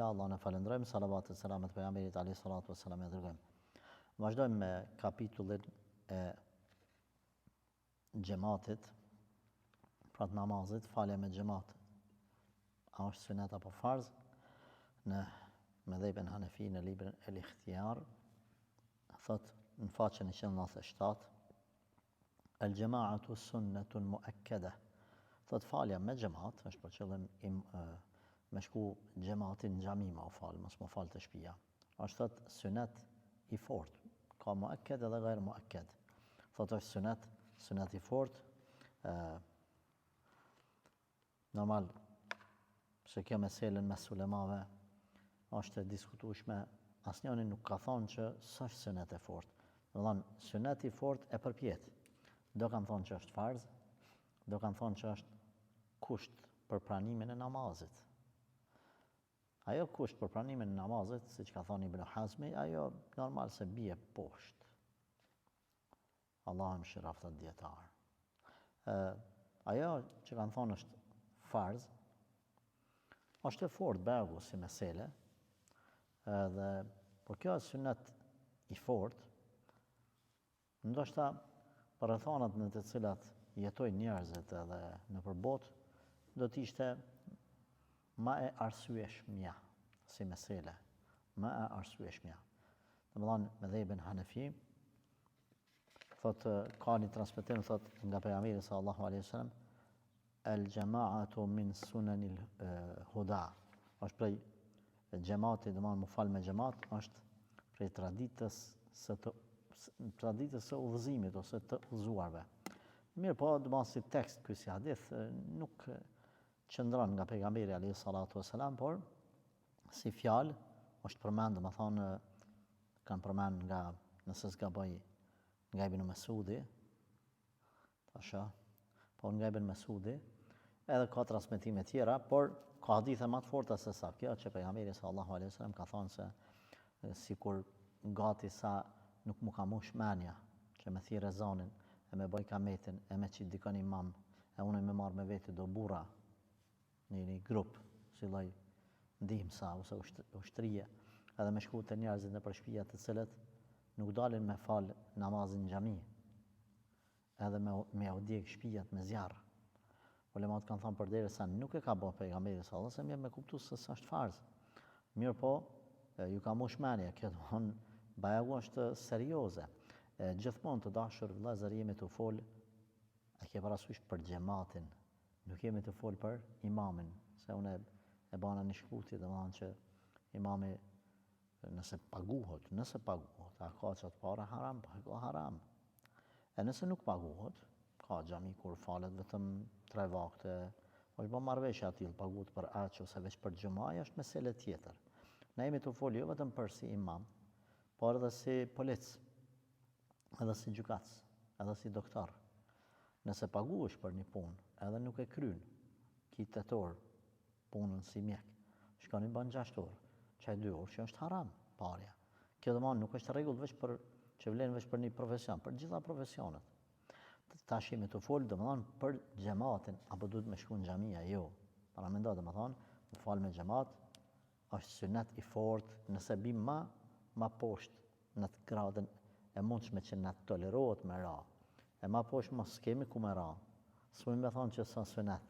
Allah në falendrojmë, salavat e selamet për pejgamberit alayhi salatu wassalam e dërgojmë. Vazhdojmë me kapitullin e xhamatit, pra të namazit, falja me xhamat. A është sunet apo farz? Në mëdhëbin Hanefi në librin El Ikhtiyar, thot në faqen 197, El Jama'atu sunnetun muakkada. Thot falja me xhamat është për qëllim me shku xhamatin në xhami ma u falë, mos më falë të shtëpia. Është thot sunet i fort, ka muakked edhe ghair muakked. Thot është sunet i fort. Normal, se kjo meselën mes ulemave është e diskutueshme, asnjëri nuk ka thonë që s'është sunet e fort. Do thonë sunet i fort e përpjet. Do kanë thonë që është farz, do kanë thonë që është kusht për pranimin e namazit. Ajo kusht për pranimin e namazit, siç ka thonë Ibn Hazmi, ajo normal se bie poshtë. Allah më shiraf të djetarë. Ajo që kanë thonë është farz, është e fort begu si mesele, dhe por kjo është sunet i fort, ndoshta për rrethanat në të cilat jetojnë njerëzit edhe në përbot, do t'ishte ma e arsyeshmja si mesele, ma e arsyeshmja. Dhe më dhanë mëdhëbin Hanefi, thot, ka një transmetim, thot, nga pejgamberi sallallahu alaihi wasallam, el jama'atu min sunanil huda. Është prej xhamati, do të thonë më fal me xhamat, është prej traditës së udhëzimit ose të udhëzuarve. Mirë, po do të thonë si tekst ky si hadith nuk qëndron nga pejgamberi alayhi salatu wasalam, por si fjalë është përmend, do të thonë kanë përmend nga, nëse s'gaboj, nga Ibn Mesudi, tasha, po nga Ibn Mesudi, edhe ka transmetime tjera, por ka hadithe më të forta se sa kjo që pejgamberi sallallahu alaihi wasallam ka thonë se sikur gati sa nuk mu ka mush menja, që me thirë ezanin, e me bëj kametin, e me qitë dikon imam, e unë me marrë me veti do bura, një grup, si lloj ndihmësa ose ushtrije, edhe me shku të njerëzit në përshpija të cilët nuk dalin me falë namazin në xhami, edhe me audjek shpijat me zjarë. Ulemat kanë thonë përderisa nuk e ka bë pejgamberi sallallahu alaihi wasallam, me kuptu se s'është farz. Mirë po, ju ka mush menja, kjo do thonë bajagu është serioze. Gjithmonë të dashur vëllezër jemi të folë, a ke parasysh për xhamatin, nuk jemi të folë për imamin, se unë e bana një shkputi, dhe më dhanë që imami nëse paguhot, a ka qatë para haram, pa haram. E nëse nuk paguhot, ka xhami kur falet vetëm 3 vakte, është bë marrëveshje aty paguhet për aq ose veç për xhamaj, është mesele tjetër. Ne jemi të folë jo vetëm për si imam, por edhe si polic, edhe si gjykatës, edhe si doktor. Nëse paguhesh për një punë, edhe nuk e kryen, ki 8 orë punën si mjek, shkoni bën 6 orë, çaj 2 orë që është haram parja. Kjo domosdoshmë nuk është rregull vetëm për që vlen vetëm për një profesion, për gjitha profesionet. Tash jemi të folë domosdoshmë për xhamatin, apo duhet me shku në xhamia, jo. Para mendo domosdoshmë, të fal me xhamat është sunet i fortë, nëse bim ma poshtë në të gradën e mundshme që na tolerohet me ra. E ma poshtë mos kemi ku me ra. S'mund me thonë që sa sunet,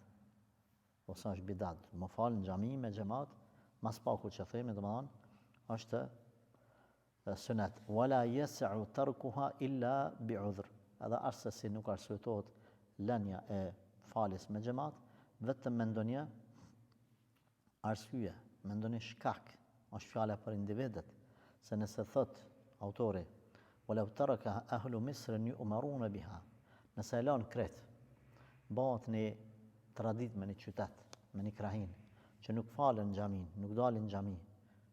ose është bidat. Më falë në xhami me xhamat, mas paku që themi, domethënë, është sunet. Wala yas'u tarkuha illa bi'udhr. Edhe arse si nuk arsyetohet lënia e faljes me xhamat, vetëm me ndonjë arsye, me ndonjë shkak, është fjala për individet, se nëse thot autori ولو ترك أهل مصر يؤمرون بها. Nëse e lanë Kret, bëhet një tradit me një qytet, me një krahin, që nuk falen në xhamin, nuk dalin në xhami.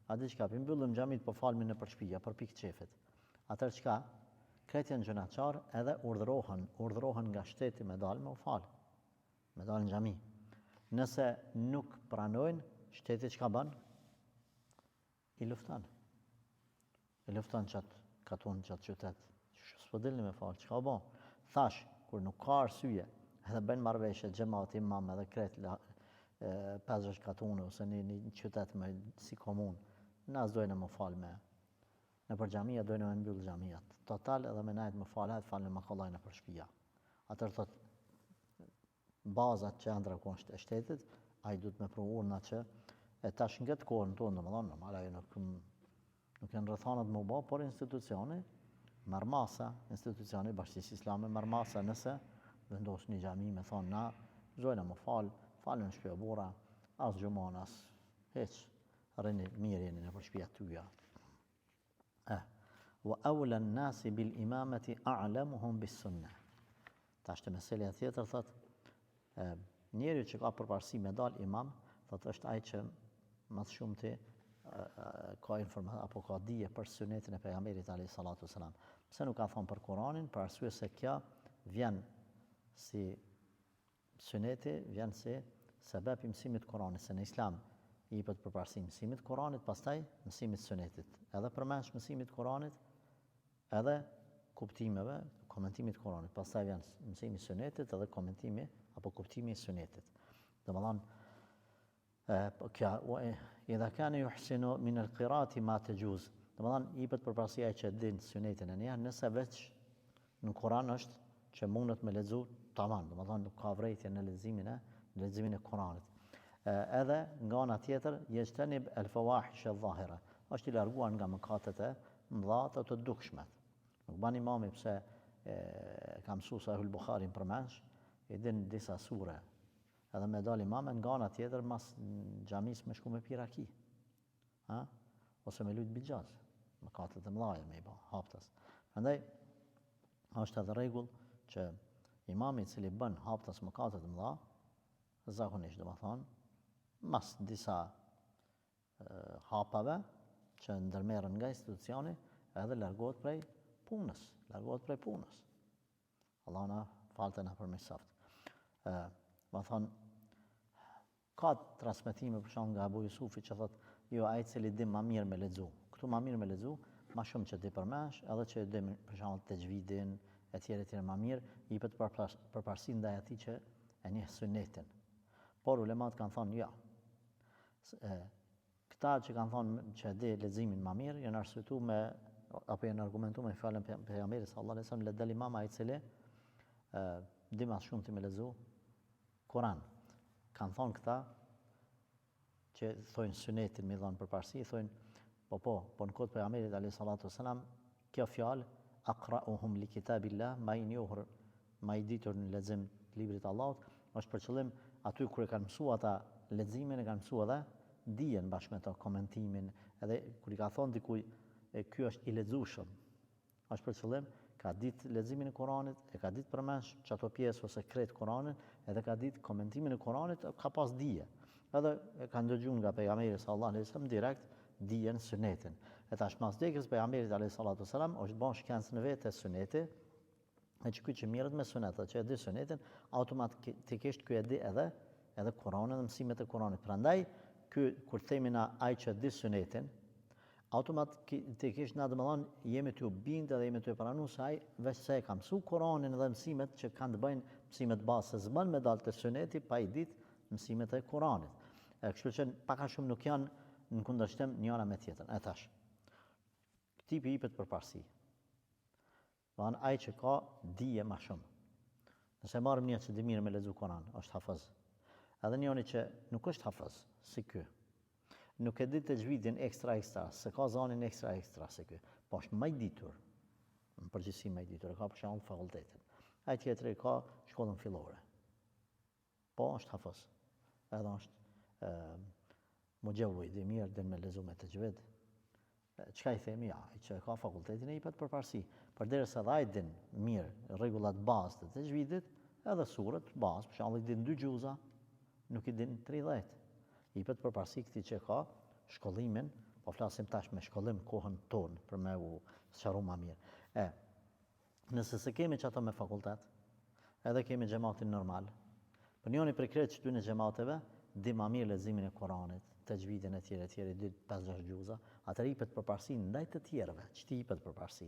A di çka, mbyllën xhamit po falmin në përshpija, për pikë qefit. Atëherë çka? Kret janë gjunaçar edhe urdhërohen nga shteti me dalë me u fal, me dalë në xhami. Nëse nuk pranojnë, shteti çka bën? I lufton. I lufton katon qatë qytet, që s'po dilni me falë, që ka bo? Thash, kur nuk ka arsye, edhe ben marrëveshje xhamati imam edhe Kret 5-6 katune ose një qytet me si komunë, na s'dojnë më falë me. Në për xhamia dojnë me mbyllë xhamiat. Total edhe me najtë më falë, hajtë falë në makallajnë për shtëpia. Atër thot, bazat që janë drakonisht e shtetit, ai duhet me pru urna që e tash në këtë kohën tonë, domethënë normal ajo nuk janë rrethanat më bë, por institucioni marmasa, institucioni Bashkisë Islame marmasa nëse vendos një xhami me thonë na zojna më falën në shtëpi burra, as gjumon as hiç, rrini mirë jeni në shtëpia tyja. Wa awla an-nasi bil imamati a'lamuhum bis sunnah. Tash të meselja tjetër thot, njeriu që ka përparësi me dal imam, thot është ai që më shumti ka informacion apo ka dije për sunetin e pejgamberit alayhi salatu wasalam. Pse nuk ka thonë për Kur'anin? Për arsye se kjo vjen si suneti, vjen si sebeb i mësimit Kur'anit, se në Islam i jepet përparësi mësimit Kur'anit, pastaj mësimit sunetit. Edhe përmends mësimit Kur'anit, edhe kuptimeve, komentimit Kur'anit. Pastaj vjen mësimi i sunetit edhe komentimi apo kuptimi i sunetit. Domethënë idha kana yuhsinu min al-qira'ati ma tajuz. Domethënë i jepet përparësia ai që din sunetin e njerë, nëse veç në Kur'an është që mundet me lexu tamam, domethënë nuk ka vërejtje në leximin e Kur'anit. Edhe nga ana tjetër yajtanib al-fawahish adh-dhahira. Është i larguar nga mëkatet e mëdha të të dukshmet. Nuk ban imami pse ka mësuar Sahih al-Bukhari përmendsh, i din disa sure. Edhe me dal imam nga ana tjetër mas xhamis me shku me piraki. Ose me lut bigjaz. Mëkatet e mëdha me i bë haptas. Prandaj është edhe rregull që imami i cili bën haptas mëkatet e mëdha, zakonisht domethënë mas disa hapave që ndërmerren nga institucioni edhe largohet prej punës. Allah na falte na përmirësoft. Ma thonë, ka transmetime për shkak nga Abu Yusufi që thotë, jo ai i cili di më mirë me lexu. Këtu më mirë me lexu, më shumë që di përmesh, edhe që di për shkak tajvidin etj më mirë, i jepet përparësi ndaj atij që e njeh sunetin. Por ulemat kanë thonë, ja. Këta që kanë thonë që di leximin më mirë, janë arsyetuar me apo janë argumentuar me fjalën e pejgamberit sallallahu alajhi wasallam, ledel imam ai i cili di më shumë ti me lexu Kur'an. Kanë thonë këta që thonë sunetin me dhënë përparësi, thonë po në kohë të pejgamberit alayhi salatu wasalam, kjo fjalë aqra'uhum li kitabillah, ma i njohur, ma i ditur në lexim të librit të Allahut, është për qëllim aty kur e kanë mësuar ata leximin, e kanë mësuar edhe dijen bashkë me to komentimin, edhe kur i ka thonë dikujt ky është i lexueshëm, është për qëllim ka ditë leximin e Kuranit, e ka ditë përmendsh çato pjesë ose krejt Kuranit, edhe ka ditë komentimin e Kuranit, ka pas dije. Edhe e ka ndëgjuar nga pejgamberi sallallahu alajhi wasallam direkt dijen sunetin. E tash mas dekës pejgamberit alayhi salatu wasalam është bën shkencë në vetë suneti, e që ky që mirët me sunetet, që e di sunetin, automatikisht ky e di edhe Kuranin dhe mësimet e Kuranit. Prandaj ky kur themi na ai që di sunetin, automatikisht na domethënë jemi të bindë dhe jemi të pranuar se ai veç se e ka mësuar Kuranin dhe mësimet që kanë të bëjnë mësimet bazë, s'bën me dalë te suneti pa i ditë mësimet e Kuranit. Kështu që pak a shumë nuk janë në kundërshtim njëra me tjetrën. E tash. Tipi i jepet përparësi. Domethënë ai që ka dije më shumë. Nëse marrim një që di mirë me lexu Kur'an, është hafiz. Edhe njëri që nuk është hafiz, si ky. Nuk e di tajvidin ekstra, se ka zonin ekstra se ky. Po është më i ditur. Në përgjithësi më i ditur, ka për shembull fakultetin. Ai tjetri ka shkollën fillore. Po është hafiz. Edhe është mujawwid i mirë dhe me lexu me tajvid. Çka i themi ja, ai që ka fakultetin e jepet përparësi. Përderisa edhe ai din mirë rregullat bazë të tajvidit, edhe surët bazë, për shembull i din 2 gjuza, nuk i din 30. I jepet përparësi këtij që ka shkollimin, po flasim tash me shkollim kohën tonë për me u sqaruar më mirë. Nëse se kemi që ato me fakultet, edhe kemi xhamatin normal, për njëri për krejt që ty në xhamateve, di më mirë leximin e Kuranit, tajvidin e tjerë, di 5-6 gjuza, atëherë i jepet përparësi ndaj të tjerëve, që ti jepet përparësi,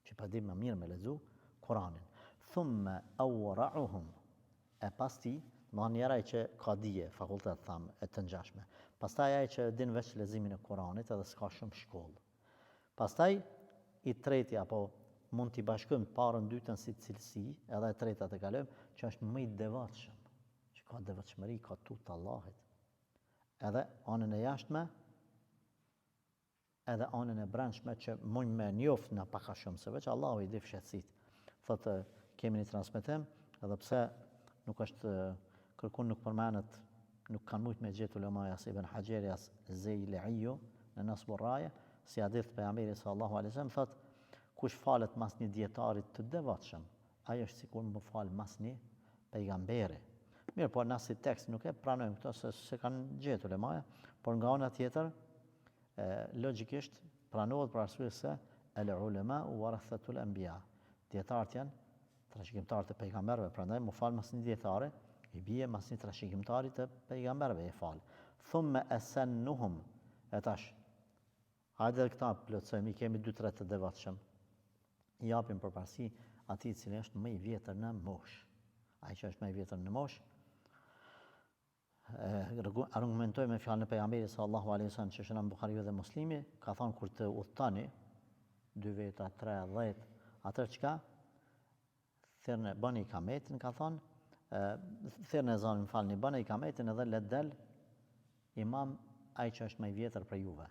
që pa di më mirë me lexu Kuranin. Thumma awra'uhum, pas ti Ma njëra ai që ka dije, fakultet thamë, e të ngjashme. Pastaj ai që din veç leximin e Kuranit edhe s'ka shumë shkollë. Pastaj i treti apo mund t'i bashkojmë parën dytën si cilësi, edhe e treta të kalojmë, që është më i devotshëm, që ka devotshmëri, ka tut Allahit. Edhe anën e jashtme, edhe anën e brendshme që mund me njoft në pak a shumë, se veç Allahu i di fshehtësitë. Thotë kemi një transmetim, edhe pse nuk është kërkun nuk përmenet, nuk kanë mujt me gjetë ulemaja si Ibn Hajeri as Zeyleiju në Nasbur Raje, si hadith pejgamberi sallallahu alaihi wasallam thotë kush falet mas një dietarit të devotshëm, ai është sikur më fal mas një pejgamberi. Mirë, po na si tekst nuk e pranojmë këto se kanë gjetë ulemaja, por nga ana tjetër logjikisht pranohet për arsye se el ulema warathatul anbiya. Dietarët janë trashëgimtarë të pejgamberëve, prandaj më fal mas një dietare, i bie mas një trashëgimtari të pejgamberëve e fal. Thumma asannuhum. E tash hajde këta plotësojmë, kemi 2-3 të devotshëm. I japim përparësi atij i cili është më i vjetër në moshë. Ai që është më i vjetër në moshë, argumentoj me fjalën e pejgamberit sallallahu alaihi wasallam që është në Buhariu dhe Muslimi, ka thonë kur të udhtani 2 veta, 3, 10, atëherë çka? Thirrni bani ikametin, ka thonë, thirrni ezanin, falni, bani ikametin edhe let del imam ai që është më i vjetër për juve.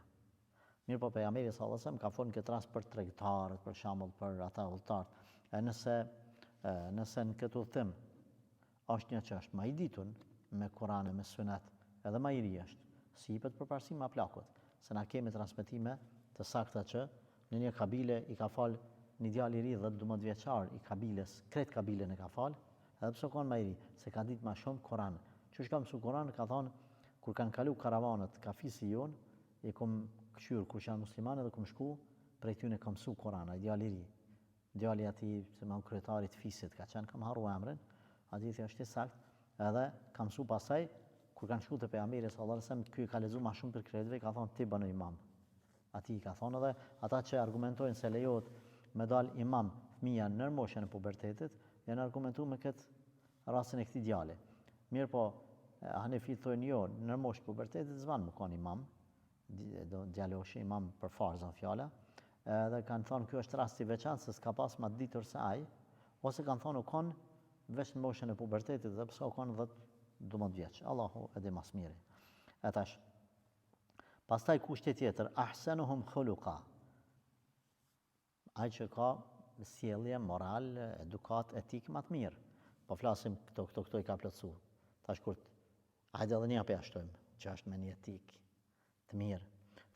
Mirë, po pejgamberi sallallahu alaihi wasallam ka folur këtë rast për tregtarët, për shembull për ata udhëtarët. Nëse në këtë udhtim është një që është më i ditur me Kur'an, me Sunet, edhe më i ri është, si jepet përparësi me plakut, se na kemi transmetime të sakta që në një kabile i ka fal një djalë i ri 12 vjeçar i kabiles, krejt kabilen e ka fal, edhe pse kanë më i ri, se ka ditë më shumë Kur'an. Çu ka mësuar Kur'an, ka thonë kur kanë kalu karavanët kafisi jon, i kom këshyr kur janë muslimanë dhe kom shku prej tyne kam mësuar Kur'an, ai djalë i ri. Djali atij, se më kryetarit fisit ka qenë, kam harruar emrin, hadithi është i saktë, edhe kam mësuar pasaj kur kanë shkuar te pejgamberi sallallahu alajhi wasallam, ky ka lexuar më shumë për krejtëve, ka thonë ti bëno imam. Atij ka thonë edhe ata që argumentojnë se lejohet me dal imam fëmia në moshën e pubertetit, janë argumentuar me këtë rastin e këtij djali. Mirë, po Hanefit thonë jo, në moshën e pubertetit s'van më kon imam, djaloshi imam për farzën fjala, edhe kanë thonë ky është rast i veçantë se s'ka pas më ditur se ai, ose kanë thonë u kon veç në moshën e pubertetit dhe pse u kon 12 vjeç. Allahu e di më së miri. E tash pastaj kushti tjetër, ahsanuhum khuluqa. Ai që ka sjellje moral, edukat, etik më të mirë. Po flasim këto i ka plotësuar. Tash kur hajde edhe një hapë shtojmë, që është me një etik të mirë.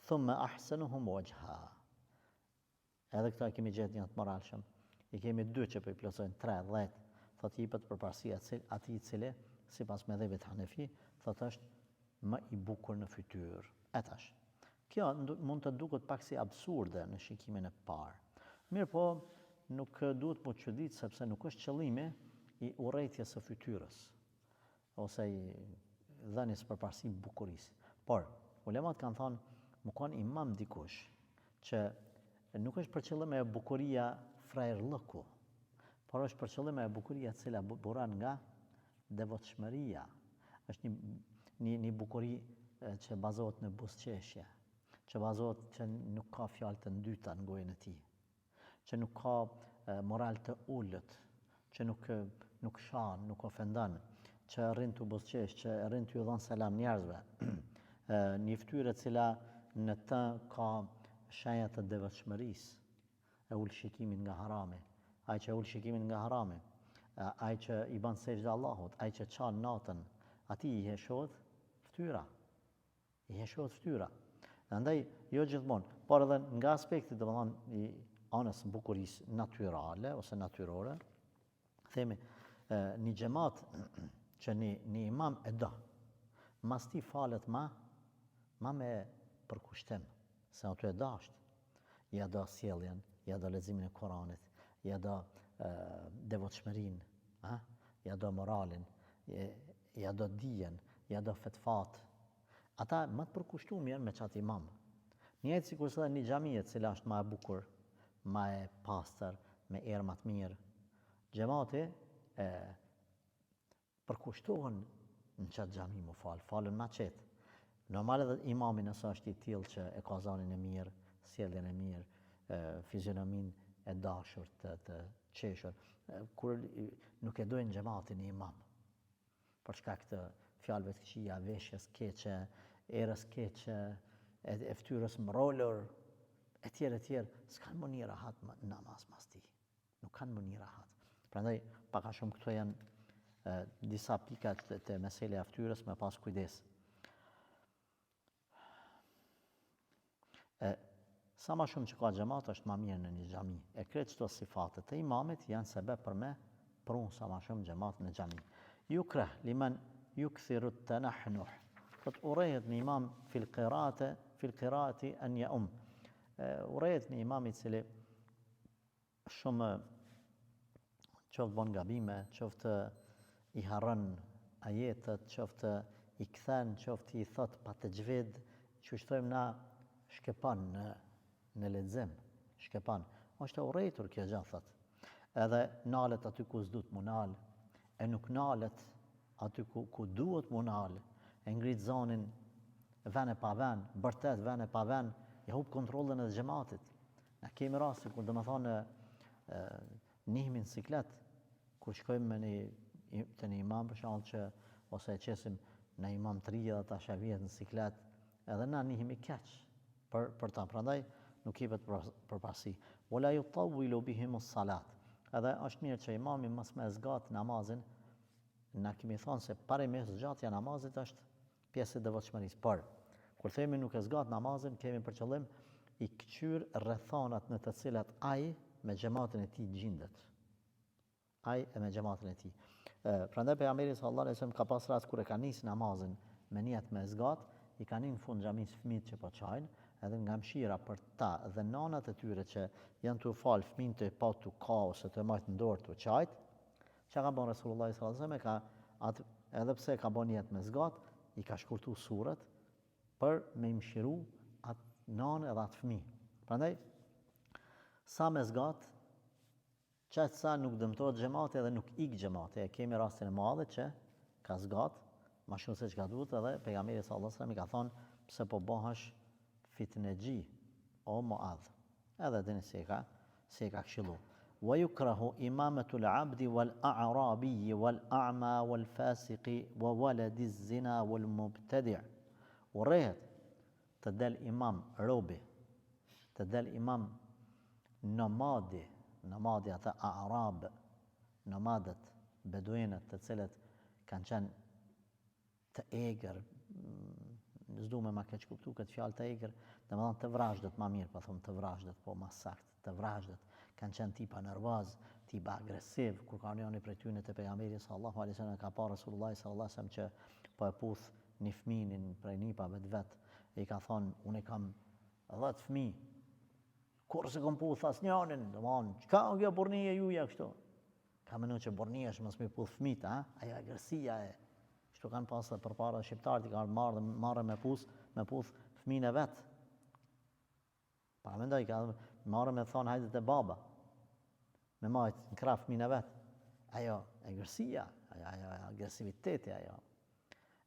Thumma ahsanuhum wajha. Edhe këta kemi gjetë një të moralshëm. I kemi 2 që po i plotësojnë 3, 10. Thotë jepet përparësi atij i cili sipas mëdhëvit Hanefi, thotë është më i bukur në fytyrë. E tash. Kjo mund të duket pak si absurde në shikimin e parë. Mirë, po nuk duhet po çudit sepse nuk është qëllimi i urrëties së fytyrës ose i dhënies përparësi bukurisë. Por ulemat kanë thonë, më kon imam dikush që nuk është për qëllim e bukuria frajrllëku, por është për qëllim e bukuria cila buran nga devotshmëria. Është një bukuri që bazohet në buzëqeshje, që bazohet që nuk ka fjalë të ndyta në gojën e tij, që nuk ka moral të ulët, që nuk shan, nuk ofendon, që arrin të buzëqesh, që arrin të dhon selam njerëzve. Një fytyrë e cila në të ka shenja të devotshmërisë, e ul shikimin nga harami, ai që ul shikimin nga harami, ai që i bën sejdë Allahut, ai që çan natën, atij i heshohet fytyra. I heshohet fytyra. Andaj jo gjithmonë, por edhe nga aspekti domethënë i anës bukurisë natyrale ose natyrore, themi një xhamat që një imam e do, mas ti falet ma me përkushtim, se ato e dashtë, ja do sjelljen, ja do leximin e Kuranit, ja do devotshmërinë, ja do moralin, ja do dijen, ja do fetfat. Ata më të përkushtuar janë me çat imam. Njëjtë sikur se një xhami e cila është më e bukur, më e pastër, me erë më të mirë. Xhamati përkushtohen në qatë xhami mu falën ma qetë. Normal edhe imami nëse është i tillë që e ka zanin e mirë, sjelljen e mirë, fizionomin e dashur të qeshur, kur nuk e dojnë xhamatin e imam. Për shkak të fjalëve të këqija, veshjes keqe, erës keqe, e ftyrës mrollur, etj, s'kan më një rahat namaz mas ti. Nuk kanë më një rahat. Prandaj pak a shumë këto janë disa pika të mesele e ftyrës me pas kujdes. Sa ma shumë që ka xhamat është ma mirë në një xhami. E kretë qëto sifatet e imamit janë sebeb për me prunë sa ma shumë xhamat në xhami. Yukrah liman yukthiru at-tanahnuh. Qad urejët në imam fil qiraati an yaum. Urejët në imam i cili shumë qoftë bon gabime, qoftë i harron ajetet, qoftë i kthen, qoftë i thot pa tajvid, që shtojmë na shkepan në lexim, shkepan. Është e urrejtur kjo gjë thot. Edhe nalet aty ku s'duhet mu nal, e nuk nalet aty ku duhet mu nal, e ngrit zonin vene pa ven, bërtet vene pa ven, ja hub kontrollin e xhamatit. Ne kemi raste kur domethënë nihmin siklet, kur shkojmë te një imam për shkak që ose e qesim në imam 30 tash vjet në siklet, edhe na nihemi keq për ta. Prandaj nuk i vet përparësi. Wala yutawwilu bihim as-salat. Edhe është mirë që imami mos më zgat namazin. Na kemi thënë se para me zgjatja namazit është pjesë e devotshmërisë. Por kur themi nuk e zgat namazin, kemi për qëllim i kqyr rrethonat në të cilat ai me xhamatin e tij gjendet. Ai e me xhamatin e tij. Prandaj pejgamberi sallallahu alajhi wasallam ka pas rast kur e ka nis namazin me niyet me zgat, i kanë në fund xhamis fëmijët që po çajnë, edhe nga mshira për ta dhe nanat e tyre që janë të falë fëmijën të pa tu ka ose të majtë në dorë të qajt, që ka bon Resulullah sallallahu alaihi wasallam, edhe pse ka bon jetë me zgat, i ka shkurtu surat për me mshiru atë nanë edhe atë fëmijë. Prandaj, sa me zgat, qëtë sa nuk dëmtojët xhamati edhe nuk ik xhamati. E kemi rastin e madhe që ka zgat, ma shumë se që ka duhet, edhe pejgamberi sallallahu alaihi wasallam i ka thonë pse po bëhesh fitnegji o Muadh. Edhe dini se ka këshillu. Wa yukrahu imamatu al-abdi wal-a'rabi wal-a'ma wal-fasiqi wa waladi az-zina wal-mubtadi'. Urrehet të del imam robi, të del imam nomadi ata a'rab, nomadet, beduinët të cilët kanë qenë të egër, s'du me ma keq kuptu këtë fjalë të egër, dhe më thonë të vrajshdët ma mirë, pa thonë të vrajshdët, po ma sakt, të vrajshdët, kanë qenë tipa nervaz, tipa agresiv, kur ka njëni prej tyne të pejgamberi sallallahu alaihi wasallam, ka pa Resulullah sallallahu alaihi wasallam që po e puth një fëminin prej nipave të vetë, e i ka thonë, unë kam 10 fëmijë, kur se kom puth asnjënin, do thonë, çka kjo burnia juja kështu? Ka menu që burnia është mos me puth fëmijët, ajo agresia e kështu kanë pasë për para shqiptarët i kanë marrë me puth fëmijën e vetë. Pa mendoj, ka marrë me thonë hajde te baba, me majtë në krah fëmijën e vetë. Ajo agresia, ajo agresiviteti, ajo.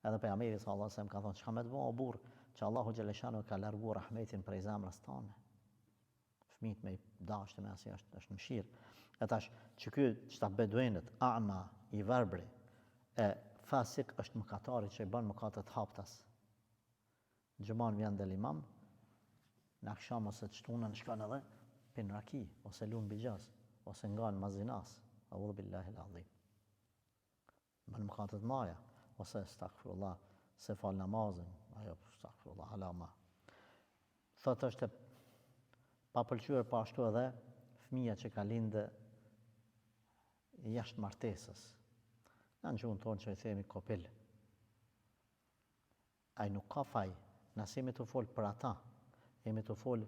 Edhe pejgamberi sallallahu alajhi wasallam ka thonë, çka më të bëu o burr, që Allahu xhaleshanu ka larguar rahmetin prej zemrës tone. Fëmijët me dashte me asi është mëshirë. E tash që ky çta beduenët, a'ma, i verbri, fasik është mëkatari që i bën mëkatet haptas. Gjëman vjen del imam, në akşam ose të shtunën shkon edhe pin raki, ose lun bigjaz, ose ngan mazinas, a'udhu billahi al-azim. Bën mëkatet maja, ose astaghfirullah, se fal namazin, ajo astaghfirullah halama. Thotë është pa pëlqyer pa ashtu edhe fëmia që ka lindë jashtë martesës. Në gjuhën tonë që i themi kopil. Ai nuk ka faj, nëse jemi të folë për ata, jemi të folë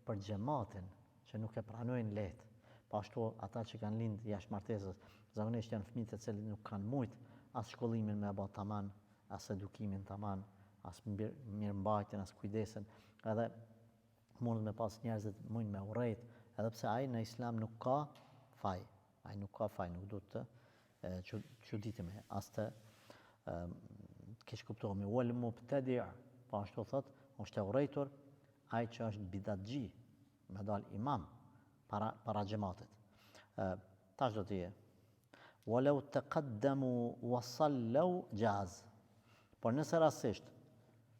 për xhamatin që nuk e pranojnë lehtë. Pa ashtu ata që kanë lindë jashtë martesës, zakonisht janë fëmijë të cilët nuk kanë mujt as shkollimin me bë tamam, as edukimin tamam, as mirëmbajtjen, as kujdesen, edhe mund me pas njerëzit mund me urrejt, edhe pse ai në islam nuk ka faj, nuk duhet çuditshme, as të keq kuptohemi. Wal mubtadi', po ashtu thot, është e urrejtur ai që është bidatxhi, me dal imam para xhamatit. Tash do të je. Walau taqaddamu wa sallu jaz. Por nëse rastisht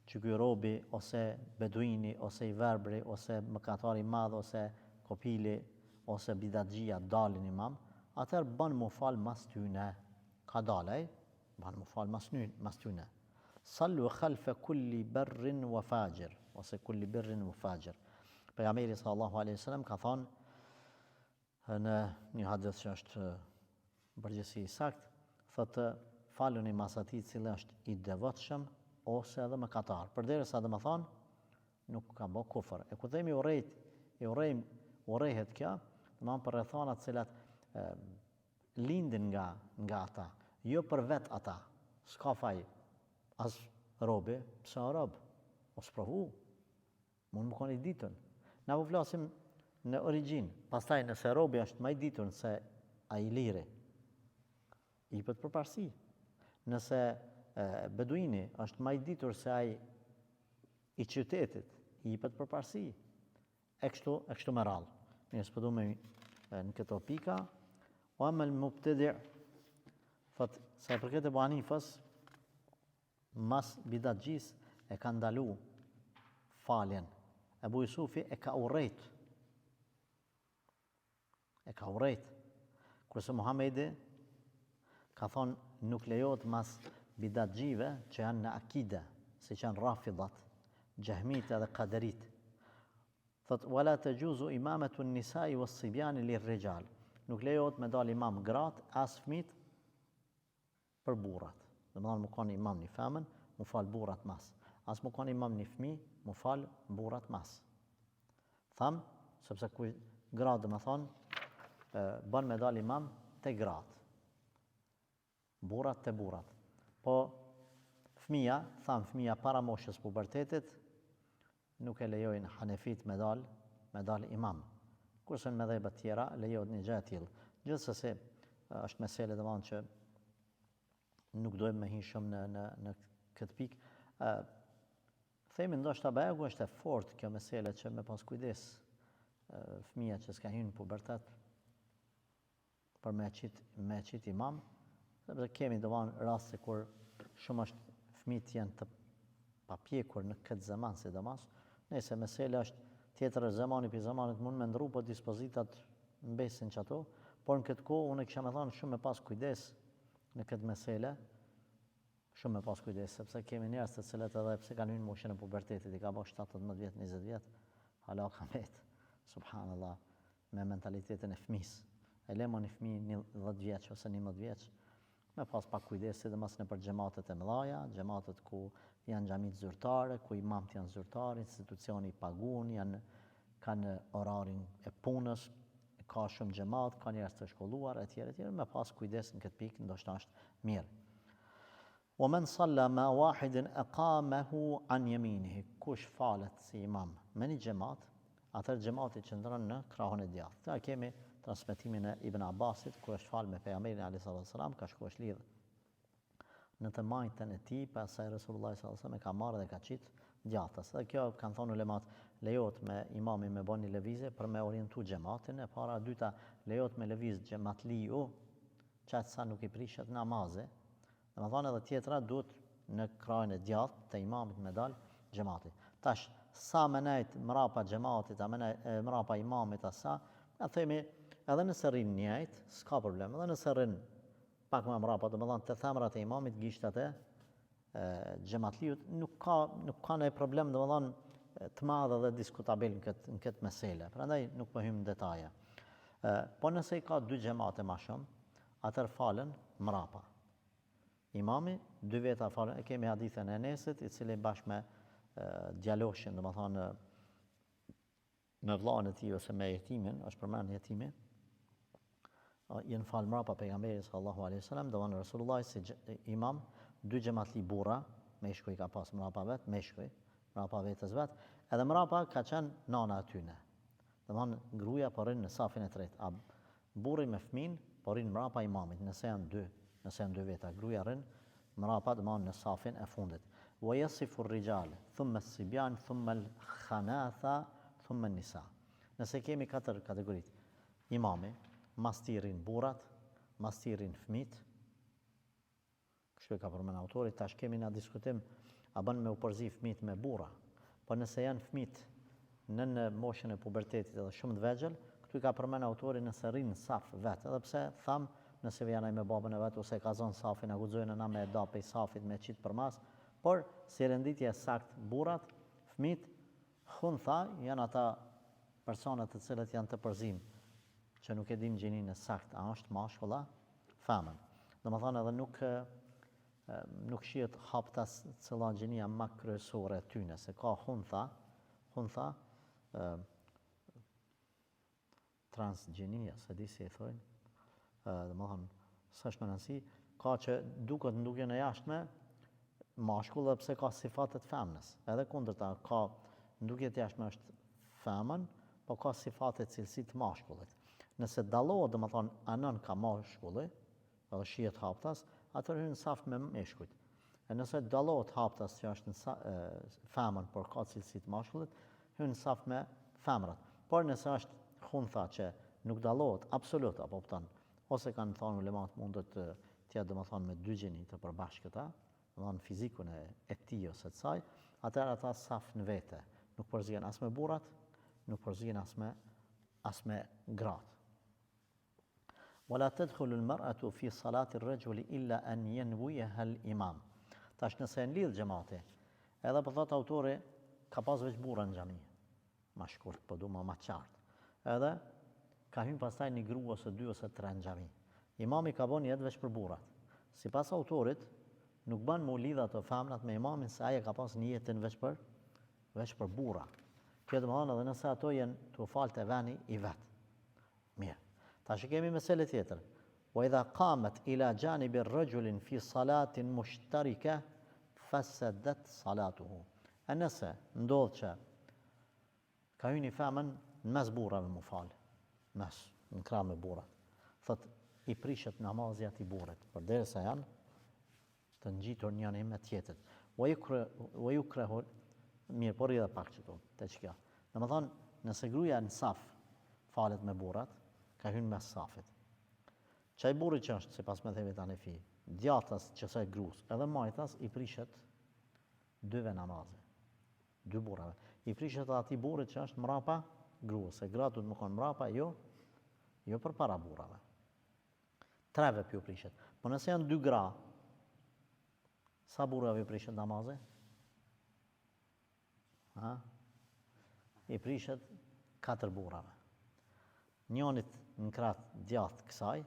që ky robi ose beduini ose i verbri ose mëkatari i madh ose kopili ose bidatxhia dalin imam, atëherë bën mu fal mas tyne. Ka dalej, bën mu fal mas tyne. Sallu khalfa kulli barrin wa fajir ose kulli birrin wa fajir. Pejgamberi sallallahu alaihi wasallam ka thonë në një hadith që është përgjithësi i sakt, thotë faluni mas atij i cili është i devotshëm ose edhe mëkatar. Përderisa domethënë nuk ka bë kufër. E ku themi urrejhet kjo, domethënë për rrethana të cilat lindin nga ata, jo për vet ata. S'ka faj as robi, pse rob, ose provu. Mund më koni ditën. Na po flasim në origjinë. Pastaj nëse robi është më i ditur se ai liri, i jepet përparësi. Nëse beduini është më i ditur se ai i qytetit, i jepet përparësi. E kështu me radhë. Ne s'po duam në këto pika. O amel mubtadi' thot sa i përket Ebu Hanifës, mas bidatxhis e ka ndalu faljen. Ebu Jusufi e ka urrejt. Kurse Muhamedi ka thonë nuk lejohet mas bidatxhive që janë në akide, si që janë rafidhat, gjahmit edhe kaderit. Thot, wala tajuzu imamatu an-nisa'i was-sibyani lir-rijal. Nuk lejohet me dal imam gratë as fëmit për burrat. Domethënë më kanë imam një femën, mu fal burrat mas. As më kanë imam një fëmijë, mu fal burrat mas. Tham, sepse gratë domethënë bën me dal imam te gratë. Burrat te burrat. Po fëmia para moshës pubertetit nuk e lejojnë Hanefit me dal imam. Kurse në mëdhëbet tjera lejohet një gjë e tillë. Gjithsesi është mesele domethënë që nuk dojmë me hinë shumë në këtë pikë. Themi ndoshta begu është e fortë kjo mesele që me pas kujdes fëmia që s'ka hyrë në pubertet për me qit imam, sepse kemi domethënë raste kur shumë është fëmijët janë të papjekur në këtë zaman sidomos. Nëse mesela është tjetër zamani për zamanit mund me ndru, po dispozitat mbesin që ato, por në këtë kohë unë kisha me thonë shumë me pas kujdes në këtë mesele, shumë me pas kujdes, sepse kemi njerëz të cilët edhe pse kanë hyrë në moshën e pubertetit, i ka bërë 17 vjet, 20 vjet, hala ka mbet, subhanallah, me mentalitetin e fëmisë. E lemon një fëmijë 10 vjeç ose 11 vjeç, me pas pak kujdes, sidomos nëpër xhamatet e mëdha, xhamatet ku janë xhamit zyrtare, ku imamt janë zyrtarë, institucioni i pagun, kanë orarin e punës, ka shumë xhamat, ka njerëz të shkolluar etj, me pas kujdes në këtë pikë ndoshta është mirë. Wa man salla ma wahidin aqamahu an yaminihi. Kush falet si imam me një xhamat, atëherë xhamati qëndron në krahun e djathtë. Ta kemi transmetimin e Ibn Abbasit, ku është fal me pejgamberin alayhis salam, ka shkuar lidh në të majtën e tij, pastaj Resulullah sallallahu alaihi wasallam e ka marrë dhe ka qit djathtas. Dhe kjo kanë thonë ulemat, lejohet me imamin me bën një lëvizje për me orientu xhamatin, e para, dyta lejohet me lëviz xhamatliu, çaq sa nuk i prishet namazi. Domethënë edhe tjetra duhet në krahun e djathtë të imamit me dal xhamati. Tash sa më nejt mrapa xhamatit, mrapa imamit asa, ja themi edhe nëse rrin njëjt, s'ka problem, edhe nëse rrin pak më mrapa, domethënë te themrat e imamit, gishtat e xhamatliut, nuk ka ndonjë problem, domethënë të madh dhe diskutabil në këtë mesele. Prandaj nuk po hym në detaje. Po nëse i ka dy xhamate më shumë, atëherë falen mrapa. Imami 2 veta falen. E kemi hadithën e Enesit, i cili bashkë me djaloshin, domethënë me vllain e tij ose me jetimin, është përmend jetimi, jenë falë mrapa pejgamberi sallallahu alaihi wasallam, domethënë Resulullah si imam, 2 xhamatli burra, meshkuj ka pas mrapa vet, mrapa vetes vet, edhe mrapa ka qenë nana e tyne. Domethënë gruaja po rrin në safin e tretë, a burri me fëmin po rinë mrapa imamit, nëse janë dy veta, gruaja rinë mrapa domthonë në safin e fundit. Wa yasifu ar-rijal, thumma as-sibyan, thumma al-khanatha, thumma an-nisa. Nëse kemi 4 kategoritë, imami, mas tij rinë burrat, mas tij rinë fëmijët. Kështu e ka përmend autori, tash kemi na diskutim a bën me u përzi fëmijët me burra. Po nëse janë fëmijët në moshën e pubertetit edhe shumë të vegjël, këtu ka përmend autori nëse rrinë në saf vetë, edhe pse tham nëse vjen ai me babën e vet ose ka zonë safin, a guxojnë na me da pe safit me qit përmas, por si renditje e sakt burrat, fëmijët huntha janë ata personat të cilët janë të përzim, që nuk e dim gjinin e sakt, a është mashkull a femër. Domethënë edhe nuk shihet haptas cilla gjinia më kryesore e tyne, se ka huntha transgjenia, se di si e thojnë, domethënë s'është më rëndësi, ka që duket ndukjen e jashtme mashkull dhe pse ka sifatet femnës. Edhe kundërta, ka ndukje të jashtme është femën, po ka sifatet cilësi të mashkullit. Nëse dallohet domethënë anon ka mashkulli, edhe shihet haptas, atëherë hyn saf me meshkujt. E nëse dallohet haptas që është në femën, por ka cilësi të mashkullit, hyn saf me femrat. Por nëse është huntha që nuk dallohet absolut, apo kupton, ose kanë thënë ulemat mundet të jetë domethënë me dy gjini të përbashkëta, domethënë fizikun e tij ose të saj, atëherë ata saf në vete, nuk përzihen as me burrat, nuk përzihen as me gratë. ولا تدخل المرأة في صلاة الرجل إلا أن ينويها الإمام. Tash nëse e lidh xhamati, edhe po thot autori ka pas veç burra në xhami. Ma shkurt, po du ma qartë. Edhe ka hyrë pastaj një grua ose 2 ose 3 në xhami. Imami ka bën jetë veç për burrat. Sipas autorit, nuk bën mu lidh ato femrat me imamin se ai ka pas një jetën veç për burra. Kjo domethënë edhe nëse ato janë të falte vani i vet. Mirë. Tash kemi meselë tjetër. Wa idha qamat ila janibi ar-rajulin fi salatin mushtarika fasadat salatuhu. A nëse ndodh që ka hyrë një femën në mes burrave më fal, në krah me burrat. Thot i prishet namazi atij burrit, përderisa janë të ngjitur njëri me tjetrin. Wa yukrahu mirë, por edhe pak çto, teç kjo. Domethënë, nëse gruaja në saf falet me burrat, ka hyrë mes safit. Çaj burri që është sipas mendhevit Hanefi, djathtas që sa gruas, edhe majtas i prishet 2 namazi. 2 burrave. I prishet atij burrit që është mrapa gruas, se gratë duhet më kon mrapa, jo përpara burrave. 3 pi u prishet. Po nëse janë 2 gra, sa burrave i prishet namazi? I prishet 4 burrave. Njënit në krah djathtë kësaj,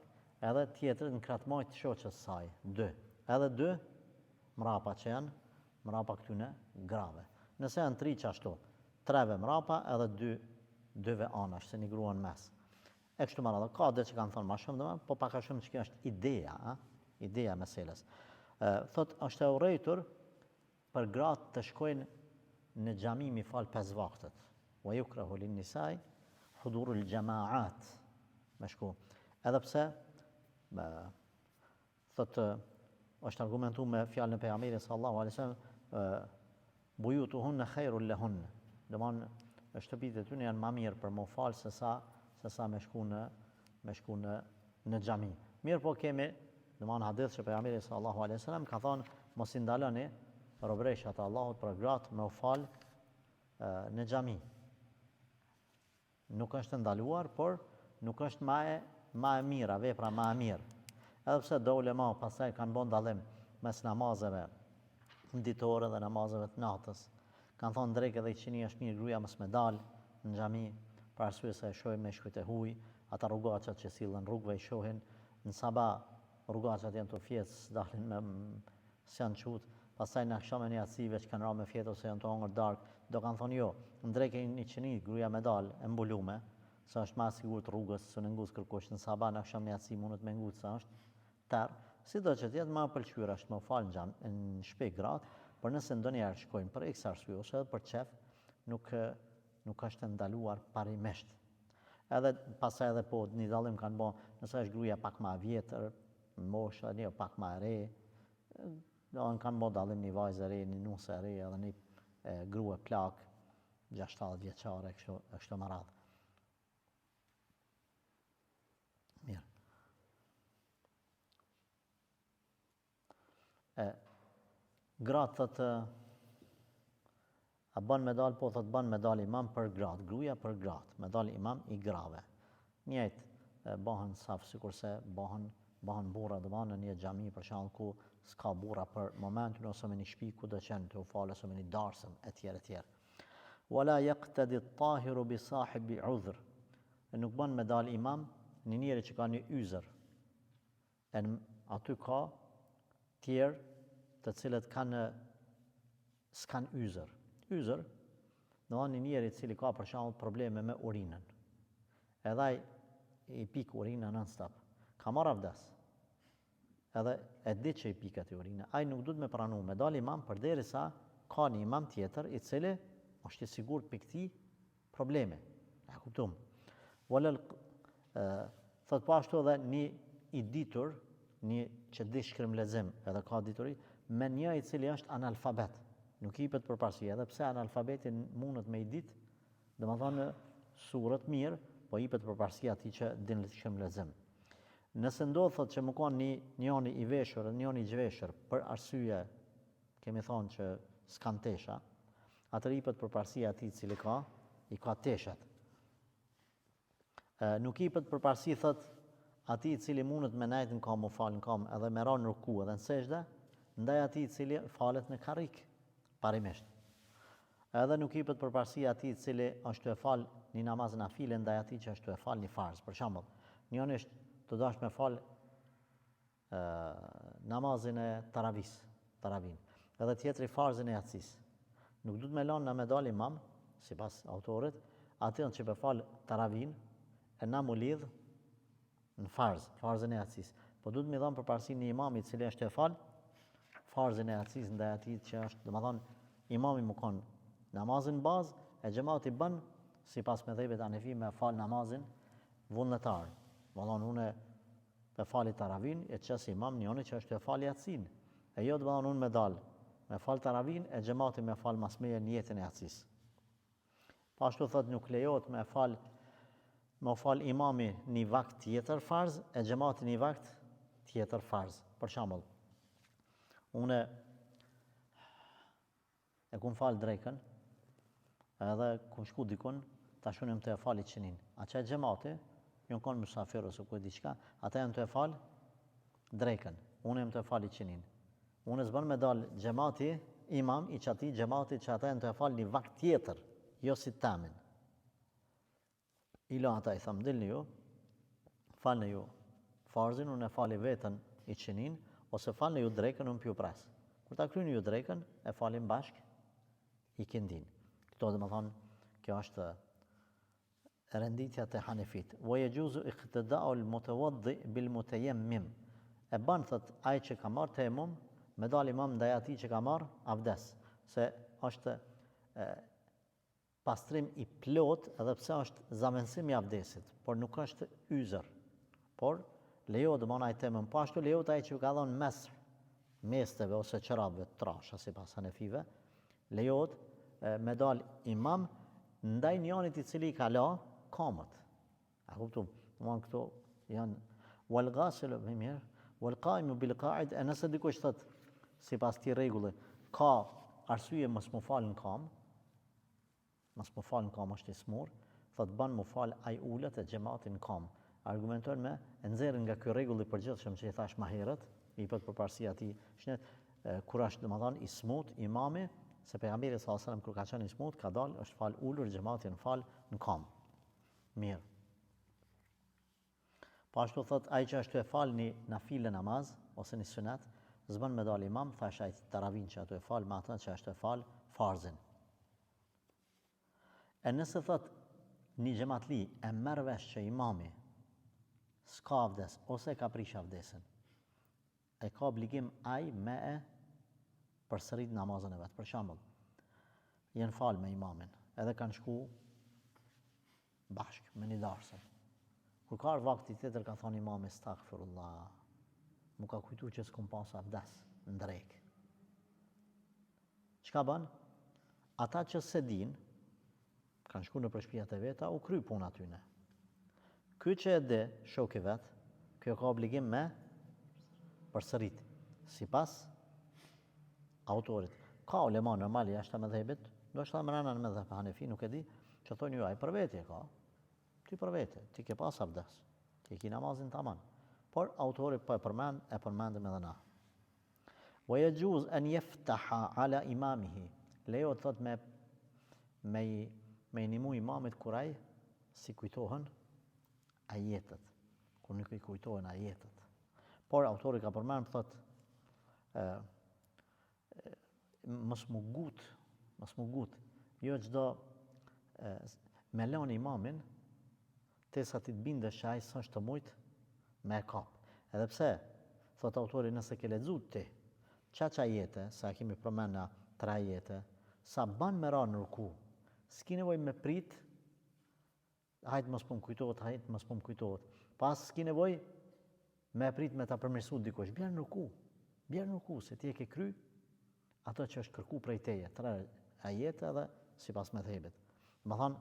edhe tjetër në krah majt shoqës saj, 2. Edhe 2 mrapa që janë mrapa këtyne grave. Nëse janë 3 qashtu, 3 mrapa edhe 2 anash, se një grua në mes. E kështu më radhë, ka dhe që kanë thonë ma shumë dhe po pak a shumë që kjo është ideja meseles. Thot, është e urrejtur për gratë të shkojnë në xhami mi fal 5 vaktet. Wa yukrahu lin-nisai hudurul jamaat. Me shku. Edhe pse thot është argumentu me fjalën e pejgamberit sallallahu alaihi wasallam, buyutuhunna khairul lahun. Domthonë shtëpitë e tyre janë më mirë për më fal se sa me shku në xhami. Mirë po kemi domthonë hadith që pejgamberi sallallahu alaihi wasallam ka thonë mos i ndaloni robreshat e Allahut për gratë me u fal në xhami. Nuk është ndaluar, por nuk është më e mira, vepra më e mirë. Edhe pse do ulema pastaj kanë bën dallim mes namazeve ditore dhe namazeve të natës. Kanë thonë drejt edhe qinia është mirë, gruaja mos me dal në xhami, për arsye se e shohin me shkujt e huj, ata rrugaçat që sillen rrugëve i shohin, në sabah rrugaçat janë të fjetës, dalin me s'janë qut, pastaj në akşam e një acive që kanë ra me fjetë ose janë të hongër dark, do kanë thonë jo, ndreke një qeni, gruaja me dal, e mbulume, sa është ma sigurt rrugës, së në ngusë kërkush, në sabah në akşam një aci mundet me ngutë, sa është tërë, si do që tjetë ma pëlqyra është me falë në shpej gratë, por nëse ndonjëherë shkojnë për x arsye ose edhe për çef, nuk është ndaluar parimisht. Edhe pastaj edhe po një dallim kanë bë, nëse është gruaja pak më e vjetër, moshë, një pak më e re, kanë bë dallim një vajzë e re, një nusë e re, edhe një grua plak, 6-7 vjeçare, kështu me radhë. Mirë. Gratë thotë, a bën medal, po thotë bën medal imam për gratë, gruaja për gratë, medal imam i grave. Njëjtë bëhen saf sikurse bëhen burra do në një xhami për shembull ku s'ka burra për momentin ose në një shtëpi ku do qenë të falës ose në një darsëm etj. Wala yaqtadi at-tahiru bi sahibi udhr. Nuk bën medal imam një njeri që ka një yzer. Aty ka tjerë të cilët s'kan yzer. Yzer, do një njeri cili ka për shembull probleme me urinën. Edhe ai i pik urinën non-stop. Ka marrë avdes. Edhe e di që i pik atë urinë. Ai nuk duhet me pranu medal imam përderisa ka një imam tjetër i cili është i sigurt për këtij probleme. E kuptom. Walal thot po ashtu edhe një i ditur, një që di shkrimlexim, edhe ka dituri, me një i cili është analfabet. Nuk i jepet përparësi, edhe pse analfabetin mundet me i ditë, domethënë surët mirë, po i jepet përparësi atij që din shkrimlexim. Nëse ndodh thotë që më ka njëri i veshur dhe njëri i zhveshur për arsye, kemi thonë që s'kan tesha, atëherë i jepet përparësi atij i cili i ka teshat. Nuk i jepet përparësi thotë atij i cili mundet me nejt në kam, u fal në kam, edhe me ra në ruku edhe në sejdë, ndaj atij i cili falet në karrik, parimisht. Edhe nuk i jepet përparësi atij i cili është të fal një namaz nafile ndaj atij që është të fal një farz. Për shembull, njëri është të dash me fal namazin e taravin, edhe tjetri farzin e yatsis. Nuk duhet me lanë në medal imam, sipas autorit, atën që be fal taravin, e na mu lidh në farzin e yatsis. Po duhet me dhanë përparësi një imam i cili është të fal farzin e yatsis ndaj atij që është, domethënë imami më kon namazin bazë, e xhamati bën sipas mëdhëbet Hanefi me fal namazin vullnetar. Domethënë unë e fali taravin, e çes imam njëri që është të fal yatsin. E jo domethënë unë me dal me fal taravin, e xhamati me fal masmeje në jetën e yatsis. Pashtu thotë nuk lejohet me fal imami një vakt tjetër farz, e xhamati një vakt tjetër farz. Për shembull, unë e kum fal drekën, edhe kum shku dikun, tash unë të e fali qinin. A që e xhamati, jënë konë musafir ose ku e diçka, ata janë të e fal drekën, unë jam të e fali qinin. Unë s'bën me dal xhamati, imam i çati xhamati që ata janë të e fal një vakt tjetër, jo si tamin. Ila ata i tham dilni ju, falni ju farzin, unë e fali vetën i qinin, ose falni ju drekën, unë pju pres. Kur ta kryeni ju drekën, e falim bashk i kindin. Këto dhe më thonë, kjo është renditja të Hanefit. Wa yajuzu iqtida'u al-mutawaddi bil-mutayammim. E ban thot ai që ka marrë temum, me dal imam ndaj atij që ka marrë avdes, se është pastrim i plot, edhe pse është zamensim i avdesit, por nuk është yzer. Por lejohet domon ai temum, po ashtu lejohet ai që ka dhënë mesteve ose çorapëve trasha sipas Hanefive, lejohet me dal imam ndaj njërit i cili ka la kamët. A kuptum? Domon këto janë wal ghasilu bimir, wal qaimu bil qa'id, e nëse dikush thot sipas këtij rregulli ka arsye mos mu fal në kam, është i smur, thot ban mu fal ai ulet e xhamatin në kam. Argumentojnë me e nxjerrin nga ky rregull i përgjithshëm që i thash më herët, i jepet përparësi atij kur është domethënë i smut imami, se pejgamberi sallallahu alajhi wasallam kur ka qenë i smut ka dalë është fal ulur, xhamatin fal në kam. Mirë. Po ashtu thot ai që është të fal një nafile namaz ose një sunet, s'bën me dal imam, thash ai taravin që ato e fal me atë që është të fal farzin. E nëse thot një xhamatli e merr vesh që imami s'ka avdes ose ka prish avdesin, e ka obligim ai me e përsërit namazën e vet. Për shembull, janë fal me imamin, edhe kanë shku bashkë, me një darsën. Kur ka vakti tjetër ka thonë imami astaghfirullah, mu ka kujtu që s'kom pas abdes në drejkë. Çka bën? Ata që se din, kanë shku në përshpijat e veta, u kry puna tyne. Ky që e di, shoku vet, kjo ka obligim me përsërit, sipas autorit. Ka ulema normal jashtë mëdhëbit, ndoshta mrena në mëdhëb Hanefi, nuk e di, që thonë ju ai për vete ka. Ti për vete, ti ke pas abdes, ti ke namazin tamam. Por autori po e përmendim edhe na. Wa yajuz an yaftaha ala imamihi. Lejo thot me inimu imamit kur ai si kujtohen ajetet, kur nuk i kujtohen ajetet. Por autori ka përmend thot mos mu gut, jo çdo me lën imamin tesa ti të bindesh që ai s'është të mujt me kap. Edhe pse thot autori nëse ke lexuar ti çaça ajete, sa kemi përmend 3 ajete, sa ban me ra në ruku, s'ki nevojë me prit, hajt mos po më kujtohet, pas s'ki nevojë me prit me ta përmirësu dikush, bjerë në ruku, se ti e ke kry ato që është kërku prej teje, 3 ajete edhe sipas mëdhëbit. Më thonë,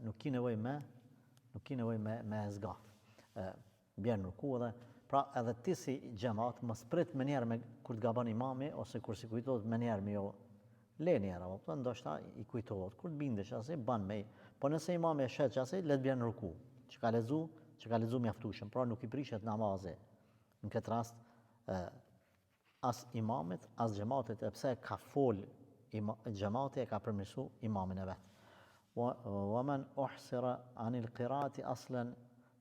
nuk ki nevojë me zgat. Bjerë në ruku edhe, pra edhe ti si xhamat mos prit më njerë kur të gaban imami ose kur si kujtohet më njerë me jo le njerë, apo ndoshta i kujtohet, kur të bindesh asaj ban me, po nëse imami e shet që asaj, le të bjerë në ruku, që ka lexu mjaftueshëm, pra nuk i prishet namazi. Në këtë rast as imamit, as xhamatit, e pse ka fol xhamati e ka përmirësu imamin e vet. Wa man uhsira anil qiraati aslan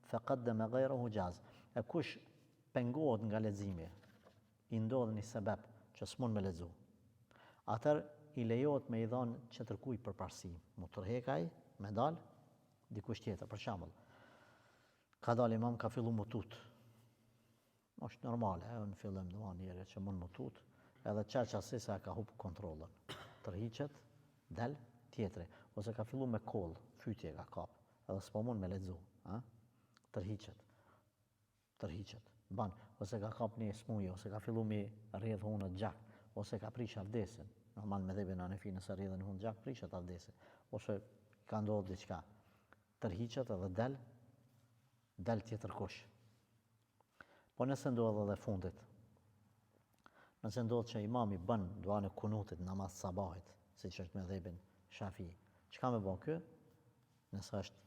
faqaddama ghayrahu jaz. E kush pengohet nga leximi, i ndodh një sebeb që s'mund me lexu. Atër i lejohet me i dhon që tërkuj për parësi. Mu tërhekaj, me dal, dikush tjetër, për shembull. Ka dal imam, ka fillu mu tut. Është normale, në fillim do njëri që mund mu tut, edhe qasi se ka hub kontrollën. Tërhiqet, del, tjetri. Ose ka fillu me koll, fytje ka kap, edhe s'po mund me lexu. Tërhiqet. Ban, ose ka kap një smuje, ose ka fillu me rrjedh hunët gjak, ose ka prish avdesin. Normal me dhebin Hanefi nëse rrjedhin hunë gjak, prishet avdesin. Ose ka ndodhur diçka. Tërhiqet edhe del tjetër kush. Po nëse ndodh edhe fundit, nëse ndodh që imami bën duan e kunutit namaz sabahit, siç është me dhebin Shafi, çka me bën kë? Nëse është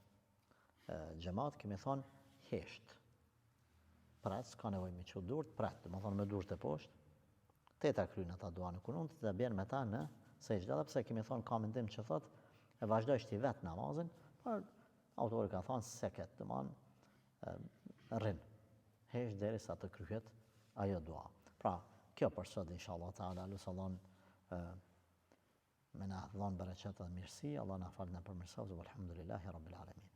xhamat, kemi thonë hesht. Prat, s'ka nevojë me çu durt, prat, do të thonë me durt e poshtë. Teta kryen ata duan e kunutit dhe bjen me ta në sejdë, edhe pse kemi thonë ka mendim që thotë e vazhdojsh ti vet namazin, por autori ka thonë se ket, do të thonë rrin. Hesh derisa të kryhet ajo dua. Pra, kjo për sot inshallah taala, lusallam me na dhon bereqet dhe mirësi, Allah na fal na përmirësoj, alhamdulillahi rabbil alamin.